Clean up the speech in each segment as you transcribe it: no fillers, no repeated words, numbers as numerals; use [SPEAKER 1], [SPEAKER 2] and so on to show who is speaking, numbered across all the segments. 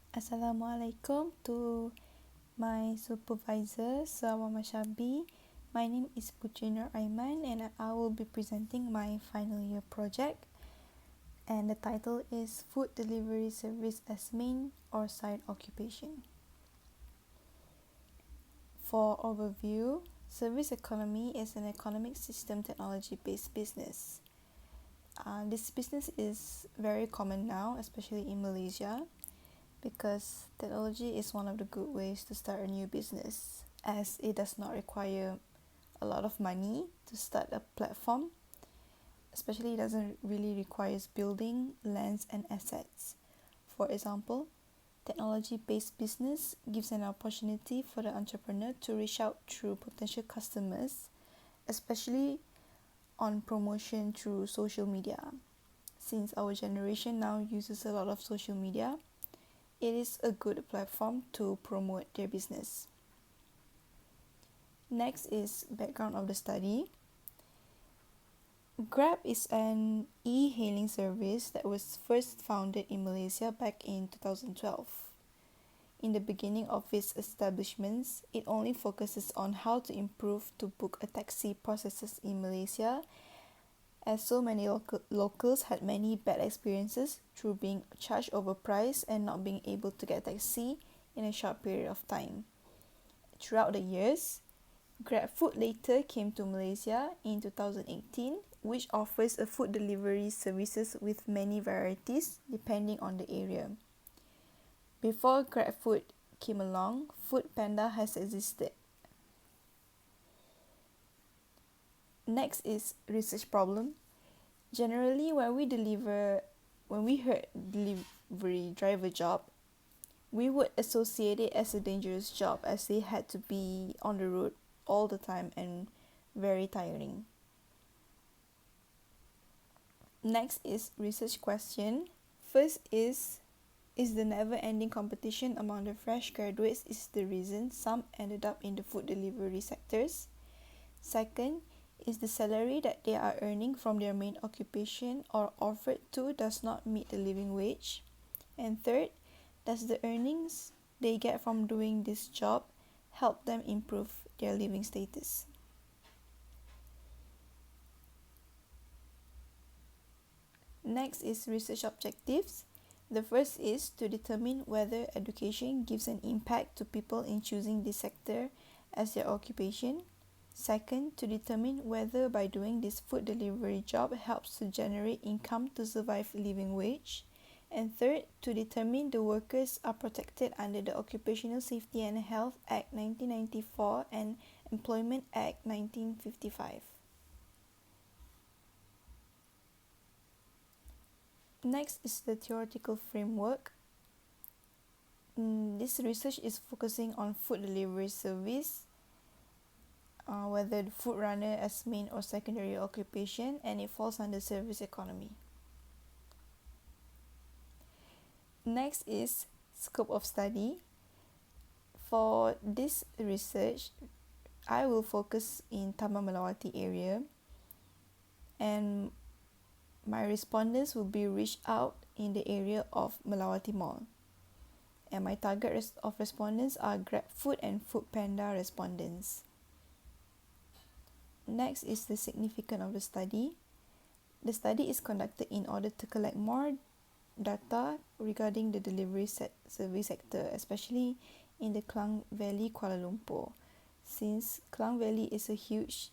[SPEAKER 1] Assalamualaikum to my supervisor, Sawa Mashabi. My name is Puteri Aiman and I will be presenting my final year project. And the title is Food Delivery Service as Main or Side Occupation. For overview, service economy is an economic system technology-based business. This business is very common now, especially in Malaysia, because technology is one of the good ways to start a new business, as it does not require a lot of money to start a platform. Especially, it doesn't really require building lands and assets. For example, technology-based business gives an opportunity for the entrepreneur to reach out through potential customers, especially on promotion through social media. Since our generation now uses a lot of social media, it is a good platform to promote their business. Next is background of the study. Grab is an e-hailing service that was first founded in Malaysia back in 2012. In the beginning of its establishments, it only focuses on how to improve to book a taxi processes in Malaysia, as so many locals had many bad experiences through being charged overpriced and not being able to get a taxi in a short period of time. Throughout the years, GrabFood later came to Malaysia in 2018, which offers a food delivery services with many varieties depending on the area. Before GrabFood came along, Foodpanda has existed. Next is research problem. Generally, when we heard delivery driver job, we would associate it as a dangerous job, as they had to be on the road all the time and very tiring. Next is research question. First is the never-ending competition among the fresh graduates is the reason some ended up in the food delivery sectors? Second, is the salary that they are earning from their main occupation or offered to does not meet the living wage? And third, does the earnings they get from doing this job help them improve their living status? Next is research objectives. The first is to determine whether education gives an impact to people in choosing this sector as their occupation. Second, to determine whether by doing this food delivery job helps to generate income to survive living wage. And third, to determine the workers are protected under the Occupational Safety and Health Act 1994 and Employment Act 1955. Next is the theoretical framework. This research is focusing on food delivery service, whether the food runner as main or secondary occupation, and it falls under service economy. Next is scope of study. For this research, I will focus in Taman Melawati area, and my respondents will be reached out in the area of Melawati Mall. And my target of respondents are GrabFood and Foodpanda respondents. Next is the significance of the study. The study is conducted in order to collect more data regarding the delivery service sector, especially in the Klang Valley, Kuala Lumpur. Since Klang Valley is a huge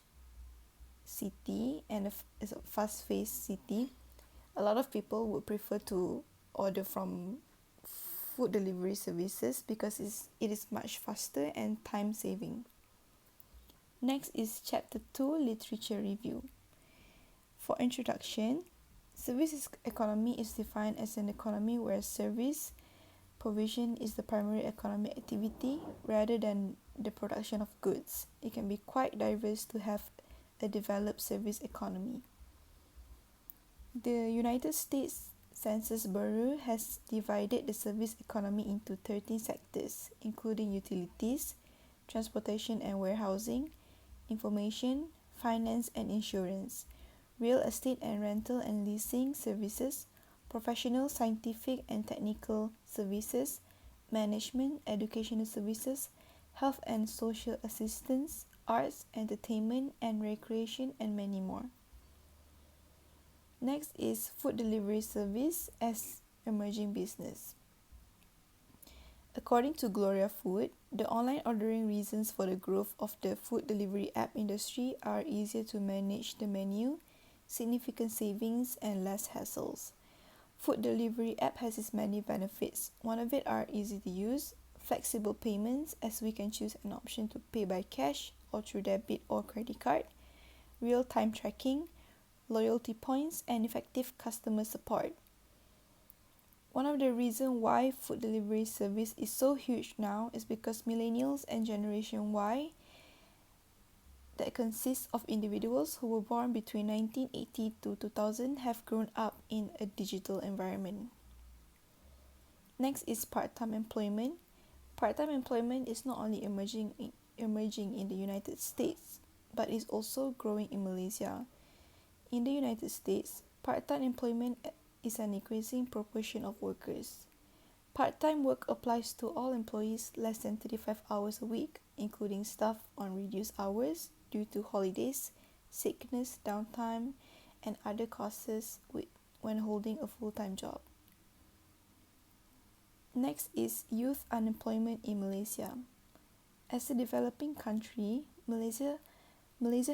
[SPEAKER 1] city and is a fast-paced city, a lot of people would prefer to order from food delivery services because it is much faster and time-saving. Next is Chapter 2, Literature Review. For introduction, service economy is defined as an economy where service provision is the primary economic activity rather than the production of goods. It can be quite diverse to have a developed service economy. The United States Census Bureau has divided the service economy into 13 sectors, including utilities, transportation and warehousing, information, finance and insurance, real estate and rental and leasing services, professional, scientific and technical services, management, educational services, health and social assistance, arts, entertainment and recreation, and many more. Next is food delivery service as emerging business. According to Gloria Food, the online ordering reasons for the growth of the food delivery app industry are easier to manage the menu, significant savings, and less hassles. Food delivery app has its many benefits. One of it are easy to use, flexible payments as we can choose an option to pay by cash or through debit or credit card, real-time tracking, loyalty points, and effective customer support. One of the reasons why food delivery service is so huge now is because millennials and Generation Y, that consists of individuals who were born between 1980 to 2000, have grown up in a digital environment. Next is part-time employment. Part-time employment is not only emerging in the United States, but is also growing in Malaysia. In the United States, part-time employment is an increasing proportion of workers. Part-time work applies to all employees less than 35 hours a week, including staff on reduced hours due to holidays, sickness, downtime, and other causes when holding a full-time job. Next is youth unemployment in Malaysia. As a developing country, Malaysia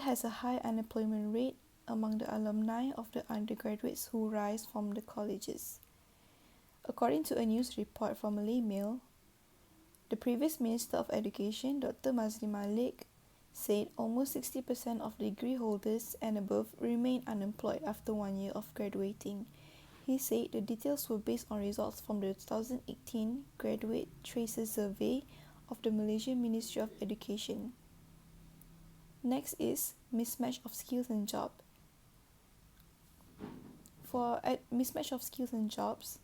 [SPEAKER 1] has a high unemployment rate among the alumni of the undergraduates who rise from the colleges. According to a news report from Malay Mail, the previous Minister of Education, Dr. Mazli Malik, said almost 60% of degree holders and above remain unemployed after 1 year of graduating. He said the details were based on results from the 2018 Graduate Traces Survey of the Malaysian Ministry of Education. Next is mismatch of skills and jobs. For mismatch of skills and jobs,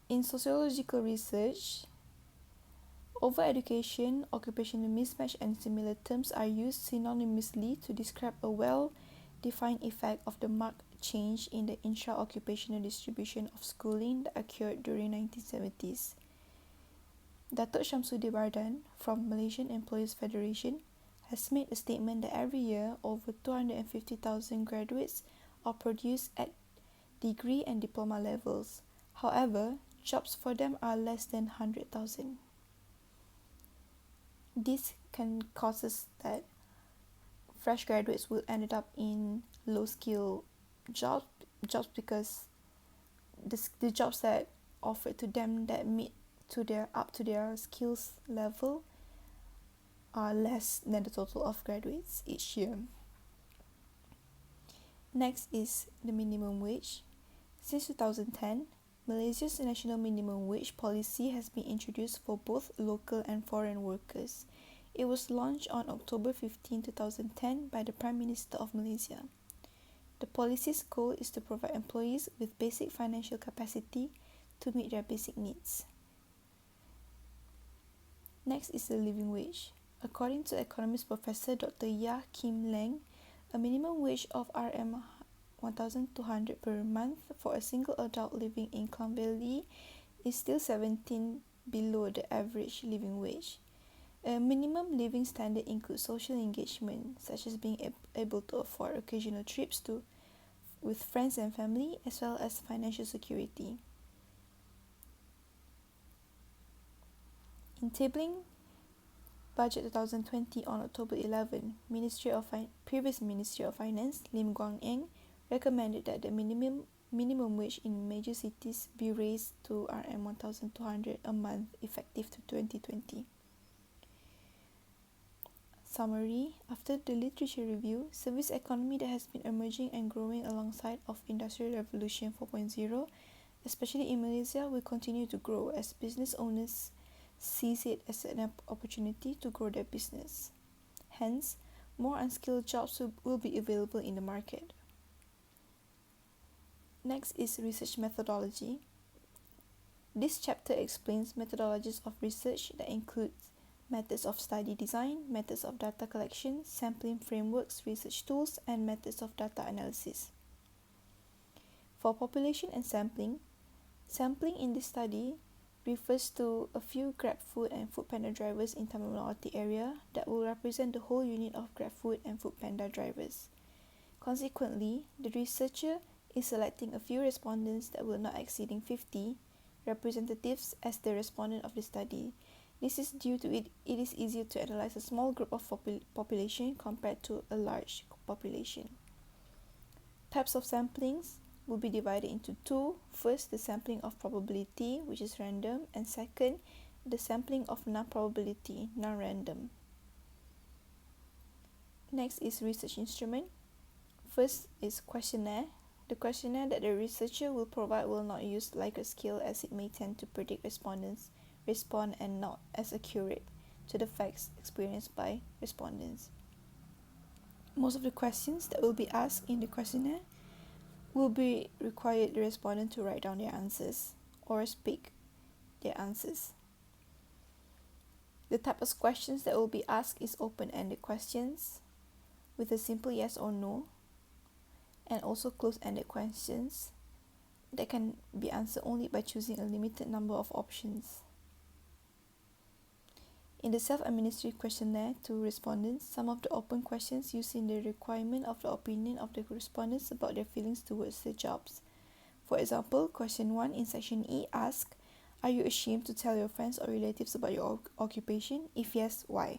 [SPEAKER 1] in sociological research, overeducation, occupational mismatch, and similar terms are used synonymously to describe a well-defined effect of the marked change in the intra-occupational distribution of schooling that occurred during 1970s. Datuk Shamsuddin Bardan from Malaysian Employers Federation has made a statement that every year over 250,000 graduates are produced at degree and diploma levels. However, jobs for them are less than 100,000. This can cause that fresh graduates will end up in low-skill jobs because the jobs that offered to them that meet up to their skills level are less than the total of graduates each year. Next is the minimum wage. Since 2010, Malaysia's national minimum wage policy has been introduced for both local and foreign workers. It was launched on October 15, 2010 by the Prime Minister of Malaysia. The policy's goal is to provide employees with basic financial capacity to meet their basic needs. Next is the living wage. According to economist Professor Dr. Yah Kim Leng, a minimum wage of RM 1,200 per month for a single adult living in Klang Valley is still 17 below the average living wage. A minimum living standard includes social engagement, such as being able to afford occasional trips with friends and family, as well as financial security. In tabling Budget 2020 on October 11, previous Ministry of Finance, Lim Guang Eng, recommended that the minimum wage in major cities be raised to RM 1,200 a month effective to 2020. Summary: after the literature review, service economy that has been emerging and growing alongside of Industrial Revolution 4.0, especially in Malaysia, will continue to grow as business owners sees it as an opportunity to grow their business. Hence, more unskilled jobs will be available in the market. Next is research methodology. This chapter explains methodologies of research that includes methods of study design, methods of data collection, sampling frameworks, research tools, and methods of data analysis. For population and sampling, Sampling in this study refers to a few GrabFood and Foodpanda drivers in Taman Melawati area that will represent the whole unit of GrabFood and Foodpanda drivers. Consequently, the researcher is selecting a few respondents that will not exceeding 50 representatives as the respondent of the study. This is due to it is easier to analyze a small group of population compared to a large population. Types of samplings will be divided into two. First, the sampling of probability, which is random, and second, the sampling of non-probability, non-random. Next is research instrument. First is questionnaire. The questionnaire that the researcher will provide will not use Likert scale as it may tend to predict respondents respond and not as accurate to the facts experienced by respondents. Most of the questions that will be asked in the questionnaire will be required the respondent to write down their answers or speak their answers. The type of questions that will be asked is open-ended questions with a simple yes or no, and also closed-ended questions that can be answered only by choosing a limited number of options. In the self-administered questionnaire to respondents, some of the open questions used in the requirement of the opinion of the respondents about their feelings towards their jobs. For example, question 1 in section E asks, are you ashamed to tell your friends or relatives about your occupation? If yes, why?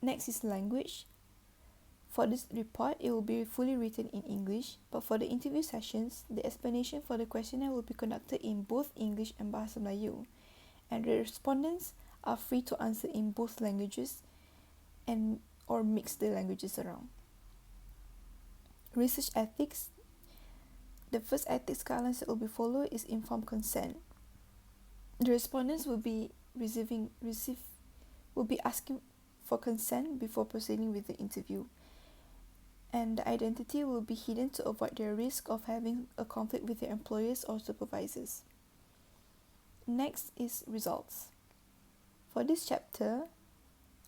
[SPEAKER 1] Next is language. For this report, it will be fully written in English, but for the interview sessions, the explanation for the questionnaire will be conducted in both English and Bahasa Melayu, and the respondents are free to answer in both languages and or mix the languages around. Research ethics. The first ethics guidelines that will be followed is informed consent. The respondents will be asking for consent before proceeding with the interview, and the identity will be hidden to avoid the risk of having a conflict with their employers or supervisors. Next is results. For this chapter,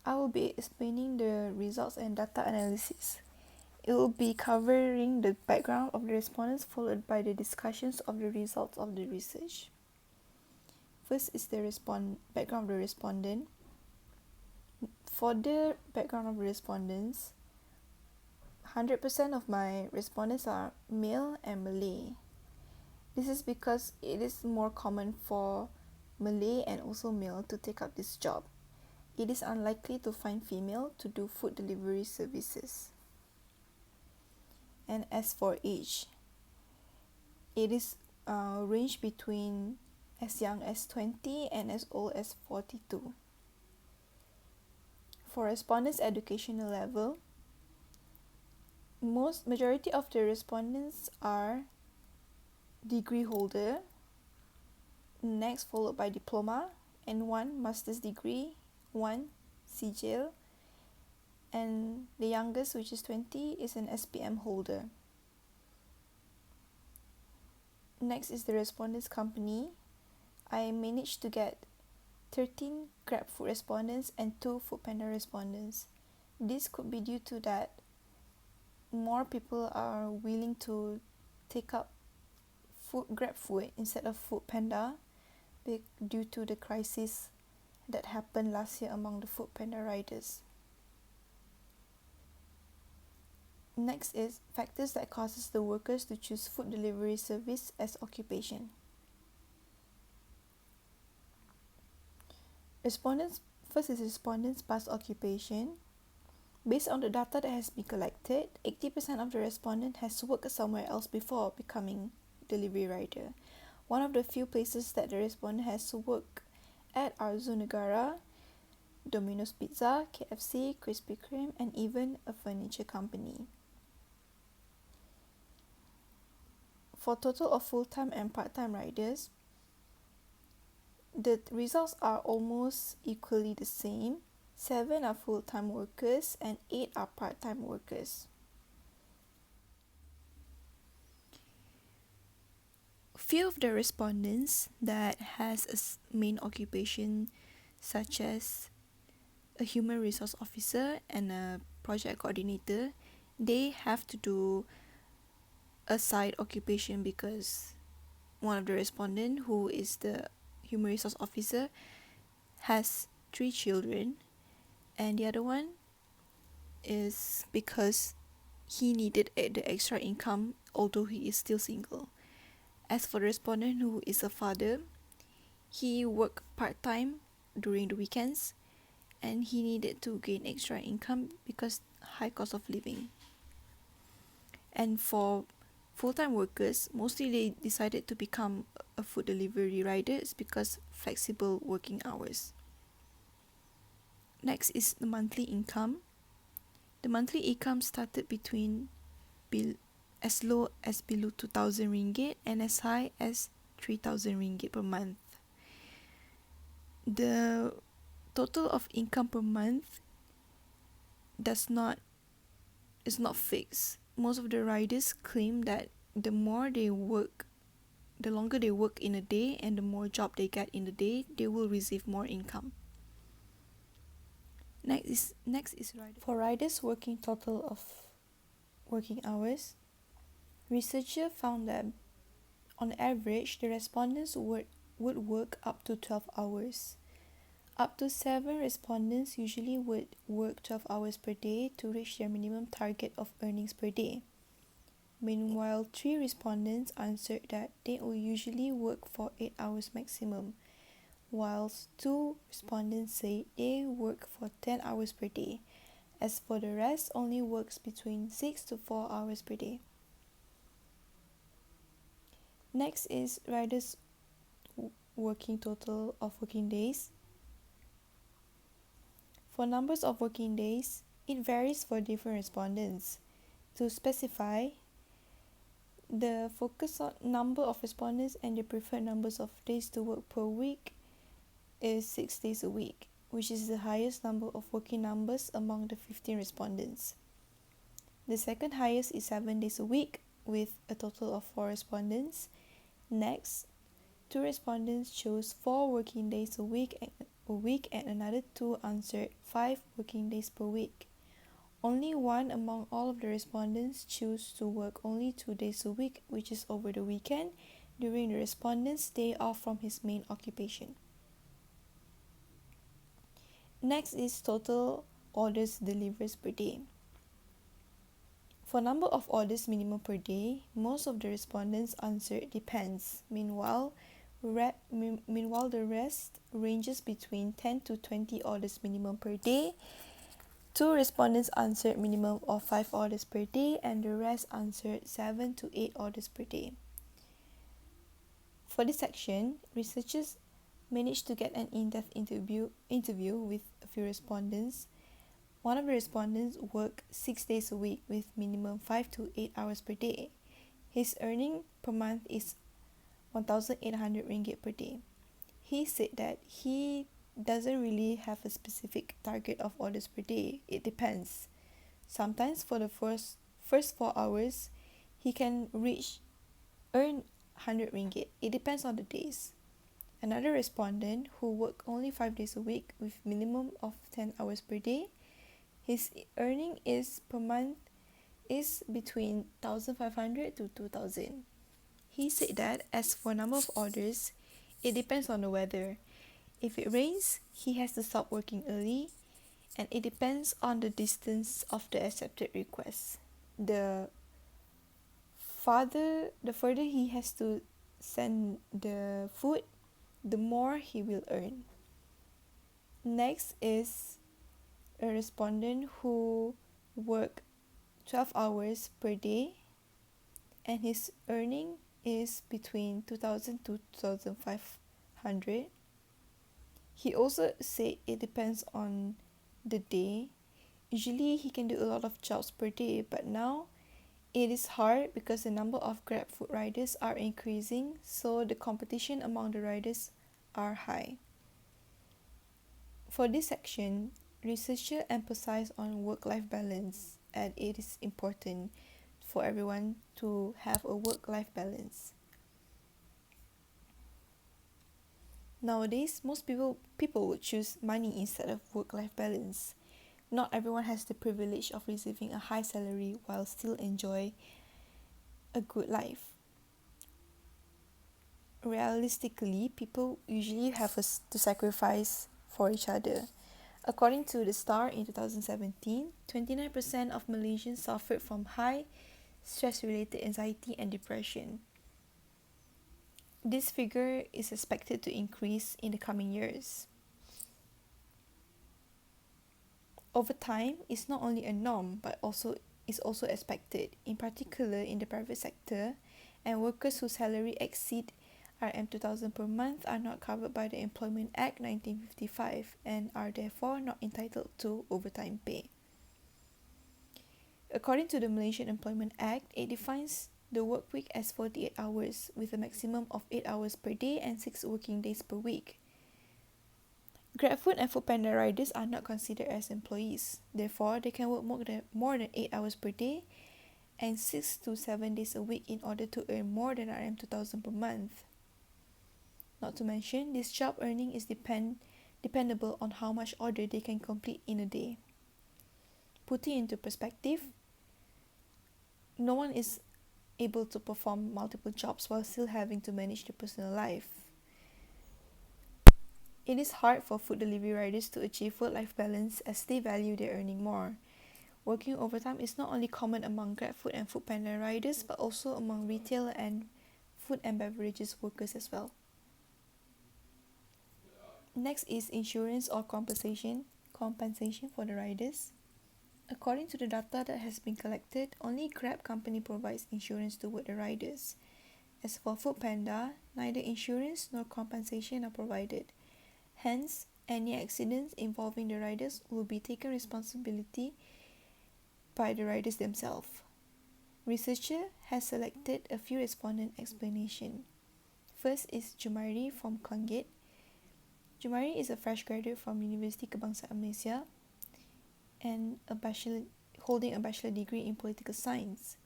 [SPEAKER 1] I will be explaining the results and data analysis. It will be covering the background of the respondents followed by the discussions of the results of the research. First is the background of the respondent. For the background of the respondents, 100% of my respondents are male and Malay. This is because it is more common for Malay and also male to take up this job. It is unlikely to find female to do food delivery services. And as for age, it is ranged between as young as 20 and as old as 42. For respondents' educational level, majority of the respondents are degree holder, next followed by diploma, and 1 master's degree, 1 CGL, and the youngest, which is 20, is an SPM holder. Next is the respondents' company. I managed to get 13 GrabFood respondents and 2 Foodpanda respondents. This could be due to that more people are willing to take up GrabFood instead of Foodpanda due to the crisis that happened last year among the Foodpanda riders. Next is factors that causes the workers to choose food delivery service as occupation. First is respondents' past occupation. Based on the data that has been collected, 80% of the respondent has worked somewhere else before becoming delivery rider. One of the few places that the respondent has worked at are Zunegara, Domino's Pizza, KFC, Krispy Kreme, and even a furniture company. For total of full-time and part-time riders, the results are almost equally the same. 7 are full-time workers and 8 are part-time workers. Few of the respondents that has a main occupation such as a human resource officer and a project coordinator, they have to do a side occupation because one of the respondent, who is the human resource officer, has 3 children, and the other one is because he needed the extra income although he is still single. As for the respondent who is a father, he worked part-time during the weekends and he needed to gain extra income because high cost of living. And for full-time workers, mostly they decided to become a food delivery riders because flexible working hours. Next is the monthly income. The monthly income started between as low as below 2,000 ringgit and as high as 3,000 ringgit per month. The total of income per month is not fixed. Most of the riders claim that the more they work, the longer they work in a day and the more job they get in a day, they will receive more income. Next is riders. For riders working total of working hours, researchers found that on average the respondents would work up to 12 hours. Up to 7 respondents usually would work 12 hours per day to reach their minimum target of earnings per day. Meanwhile, 3 respondents answered that they will usually work for 8 hours maximum, whilst 2 respondents say they work for 10 hours per day. As for the rest, only works between 6 to 4 hours per day. Next is riders working total of working days. For numbers of working days, it varies for different respondents. To specify, the focus on number of respondents and the preferred numbers of days to work per week is 6 days a week, which is the highest number of working numbers among the 15 respondents. The second highest is 7 days a week, with a total of 4 respondents. Next, 2 respondents chose 4 working days a week and another 2 answered 5 working days per week. Only 1 among all of the respondents chose to work only 2 days a week, which is over the weekend, during the respondent's day off from his main occupation. Next is total orders delivered per day. For number of orders minimum per day, most of the respondents answered depends. Meanwhile, the rest ranges between 10 to 20 orders minimum per day. 2 respondents answered minimum of 5 orders per day and the rest answered 7 to 8 orders per day. For this section, researchers managed to get an in-depth interview with a few respondents. One of the respondents worked 6 days a week with minimum 5 to 8 hours per day. His earning per month is 1,800 ringgit per day. He said that he doesn't really have a specific target of orders per day. It depends. Sometimes for the first 4 hours, he can earn 100 ringgit. It depends on the days. Another respondent who worked only 5 days a week with minimum of 10 hours per day, his earning is per month is between 1,500 to 2,000. He said that as for number of orders, it depends on the weather. If it rains, he has to stop working early, and it depends on the distance of the accepted request. The further he has to send the food, the more he will earn. Next is a respondent who worked 12 hours per day and his earning is between 2,000 to 2,500. He also said it depends on the day. Usually he can do a lot of jobs per day, but now it is hard because the number of Grab food riders are increasing, so the competition among the riders are high. For this section, researchers emphasize on work-life balance, and it is important for everyone to have a work-life balance. Nowadays, most people would choose money instead of work-life balance. Not everyone has the privilege of receiving a high salary while still enjoy a good life. realistically, people usually have to sacrifice for each other. According to the Star in 2017, 29% of Malaysians suffered from high stress-related anxiety and depression. This figure is expected to increase in the coming years. Overtime is not only a norm but is also expected, in particular in the private sector, and workers whose salary exceed RM2,000 per month are not covered by the Employment Act 1955 and are therefore not entitled to overtime pay. According to the Malaysian Employment Act, it defines the work week as 48 hours with a maximum of 8 hours per day and 6 working days per week. GrabFood and Foodpanda riders are not considered as employees. Therefore, they can work more than 8 hours per day and 6 to 7 days a week in order to earn more than RM2,000 per month. Not to mention, this job earning is dependable on how much order they can complete in a day. Putting into perspective, no one is able to perform multiple jobs while still having to manage their personal life. It is hard for food delivery riders to achieve work-life balance as they value their earning more. Working overtime is not only common among GrabFood and Foodpanda riders but also among retail and food and beverages workers as well. Next is insurance or compensation for the riders. According to the data that has been collected, only Grab company provides insurance toward the riders. As for Foodpanda, neither insurance nor compensation are provided. Hence, any accidents involving the riders will be taken responsibility by the riders themselves. Researcher has selected a few respondent explanations. First is Jumairi from Klangit. Jumairi is a fresh graduate from Universiti Kebangsaan Malaysia and holding a bachelor degree in political science.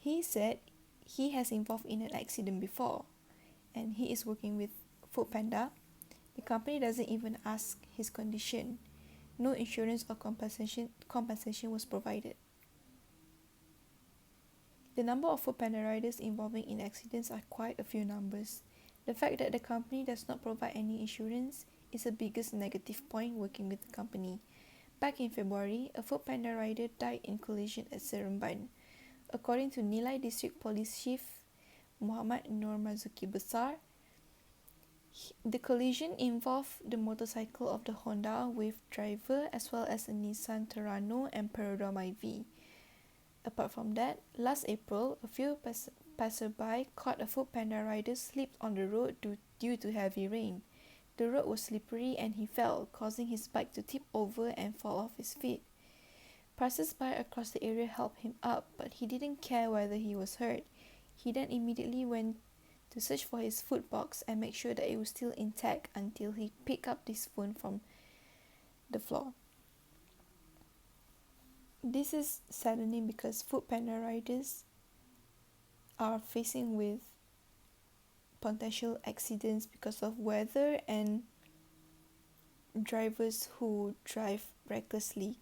[SPEAKER 1] He said he has involved in an accident before and he is working with Foodpanda. The company doesn't even ask his condition. No insurance or compensation was provided. The number of Foodpanda riders involving in accidents are quite a few numbers. The fact that the company does not provide any insurance is the biggest negative point working with the company. Back in February, a Foodpanda rider died in collision at Seremban. According to Nilai District Police Chief Muhammad Nur Mazuki Besar, the collision involved the motorcycle of the Honda with driver as well as a Nissan Terrano and Perodom IV. Apart from that, last April, a few passerby caught a Foodpanda rider slipped on the road due to heavy rain. The road was slippery and he fell, causing his bike to tip over and fall off his feet. Passers-by across the area helped him up, but he didn't care whether he was hurt. He then immediately went to search for his food box and make sure that it was still intact until he picked up this phone from the floor. This is saddening because Foodpanda riders are facing with potential accidents because of weather and drivers who drive recklessly.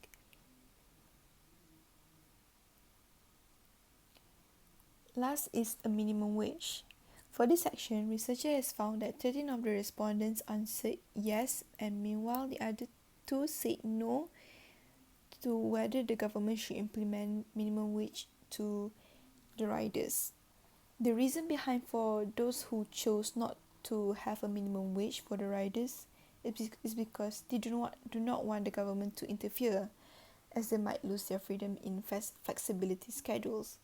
[SPEAKER 1] Last is a minimum wage. For this section, researcher has found that 13 of the respondents answered yes, and meanwhile the other 2 said no to whether the government should implement minimum wage to the riders. The reason behind for those who chose not to have a minimum wage for the riders is because they do not want the government to interfere, as they might lose their freedom in flexibility schedules.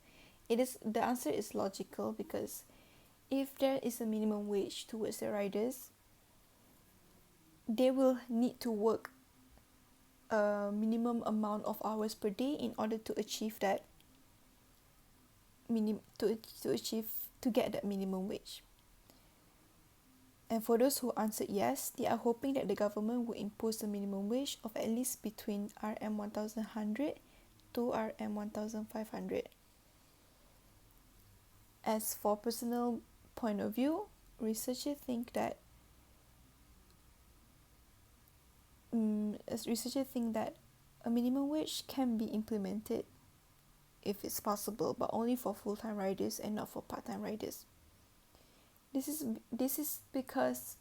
[SPEAKER 1] The answer is logical because if there is a minimum wage towards the riders, they will need to work a minimum amount of hours per day in order to achieve that to get that minimum wage. And for those who answered yes, they are hoping that the government will impose a minimum wage of at least between RM1,100 to RM1,500. As for personal point of view, researchers think that a minimum wage can be implemented if it's possible, but only for full-time riders and not for part-time riders. This is because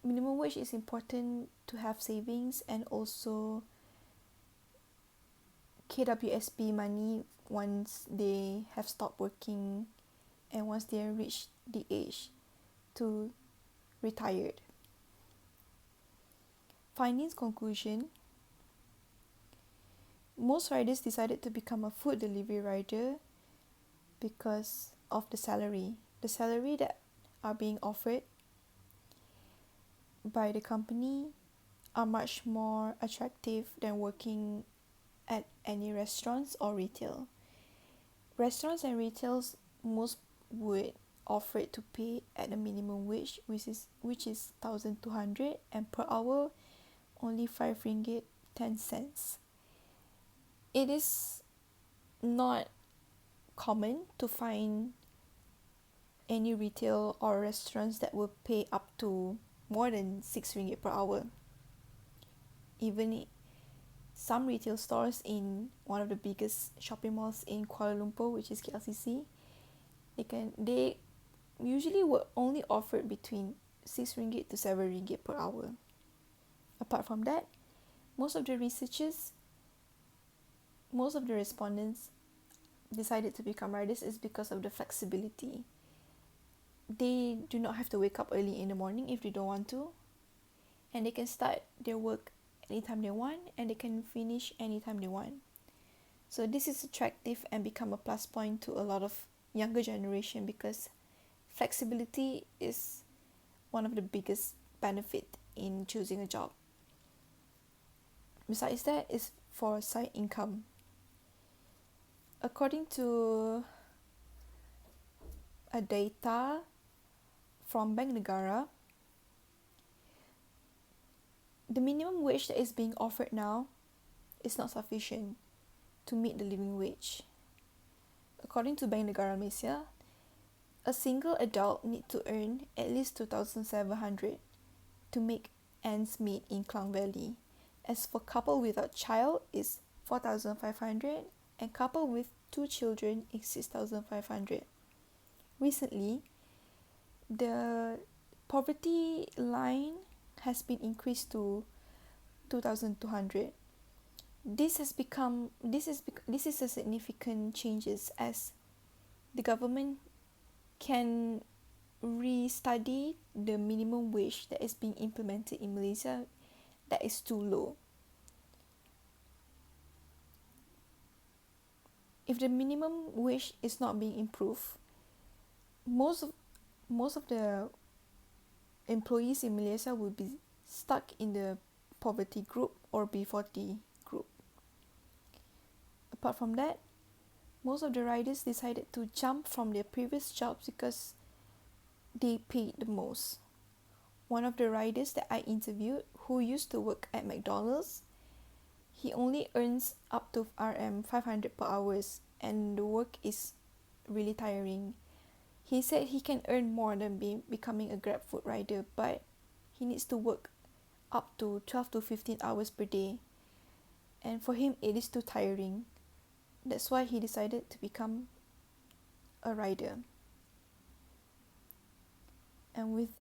[SPEAKER 1] minimum wage is important to have savings, and also KWSP money once they have stopped working and once they have reached the age to retired. Findings conclusion: most riders decided to become a food delivery rider because of the salary. The salary that are being offered by the company are much more attractive than working at any restaurants or retail. Restaurants and retails most would offer it to pay at a minimum wage, which is 1,200, and per hour only 5 ringgit 10 cents. It is not common to find any retail or restaurants that will pay up to more than 6 ringgit per hour. Even some retail stores in one of the biggest shopping malls in Kuala Lumpur, which is KLCC, they usually will only offer between 6 ringgit to 7 ringgit per hour. Apart from that, most of the respondents decided to become riders is because of the flexibility. They do not have to wake up early in the morning if they don't want to, and they can start their work anytime they want, and they can finish anytime they want. So this is attractive and become a plus point to a lot of younger generation, because flexibility is one of the biggest benefit in choosing a job. Besides that is for side income. According to a data from Bank Negara, the minimum wage that is being offered now is not sufficient to meet the living wage. According to Bank Negara Malaysia, a single adult need to earn at least 2,700 to make ends meet in Klang Valley. As for couple without child is 4,500, and couple with 2 children is 6,500. Recently, the poverty line has been increased to 2,200. This is a significant changes, as the government can restudy the minimum wage that is being implemented in Malaysia that is too low. If the minimum wage is not being improved, most of the employees in Malaysia will be stuck in the poverty group or B40 group. Apart from that, most of the riders decided to jump from their previous jobs because they paid the most. One of the riders that I interviewed, who used to work at McDonald's, he only earns up to RM 500 per hours, and the work is really tiring. He said he can earn more than becoming a Grab food rider, but he needs to work up to 12 to 15 hours per day, and for him it is too tiring. That's why he decided to become a rider. And with